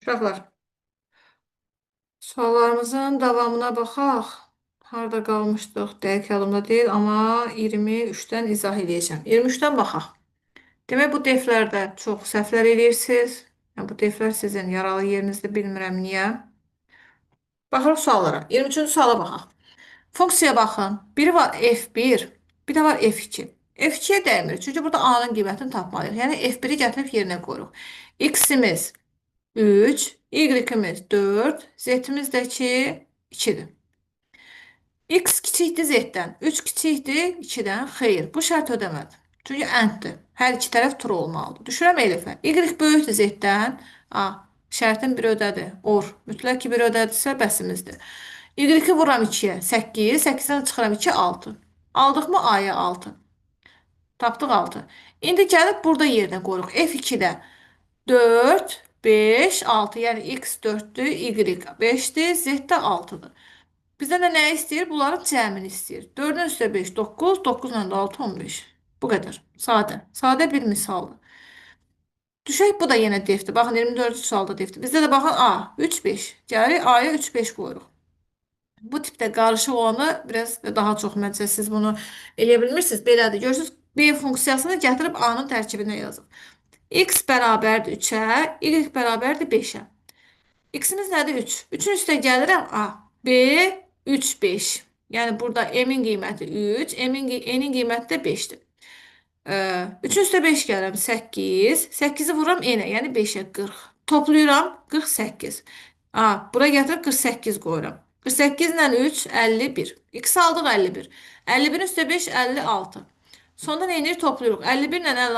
Uşaqlar, suallarımızın davamına baxaq. Harda qalmışdıq? Dəqiq yadımda deyil, amma 23-dən izah edəcəm. 23-dən baxaq. Demək, bu deflərdə çox səhvlər edirsiniz. Yəni, bu deflər sizin yaralı yerinizdə bilmirəm niyə. Baxırıq suallara. 23-cü suala baxaq. Funksiyaya baxın. Biri var F1, bir də var F2. F2-yə dəymir. Çünki burada A-nın qiymətini tapmalıyıq. Yəni, F1-i gətirib yerinə qoyuruq. X-imiz 3, Y-imiz 4, Z-imiz də ki 2-dir. X kiçikdir Z-dən, 3 kiçikdir 2-dən. Xeyr, bu şərt ödəmədi. Çünki AND-dir. Hər iki tərəf true olmalıdır. Düşürəm elifə. Y böyükdür Z-dən. A, şərtin biri ödədir. Or. Mütləq ki, biri ödədirsə bəsimizdir. Y-i vururam 2-yə. 8. 8-dən çıxıram 2, 6. Aldıq mı A-ya 6. Tapdıq 6. İndi gəlib burada yerinə qoyuruq. F2-də 4, 5, 6. Yəni x 4'dür, y 5'dir, z də 6'dır. Bizdən də nə istəyir? Bunların cəmini istəyir. 4'ün üstə 5, 9, 9 ilə də 6, 15. Bu qədər. Sadə. Sadə bir misaldır. Düşək, bu da yenə defdir. Baxın, 24-cü sualda defdir. Bizdə də baxın, A, 3, 5. Gəlir, A-ya 3, 5 qoyuruq. Bu tipdə qarışıq olanı biraz daha çox məncə siz bunu eləyə bilmirsiniz. Belədir. Görürsünüz, B funksiyasını gətirib A-nın tərkibinə yazıb. X bərabərdir 3-ə, Y bərabərdir 5-ə. X-imiz nədir? 3. 3-ün üstə gəlirəm A. B 3, 5. Yəni burada M-in qiyməti 3, N-in qiyməti də 5-dir. 3-ün üstə 5 gəlirəm 8. 8-i vururam N-ə, yəni 5-ə 40. Toplayıram 48. A, bura gətirib 48 qoyuram. 48 ilə 3, 51. X aldıq 51. 51-in üstə 5, 56. Sonda neyini toplayırıq? 51 ilə 56.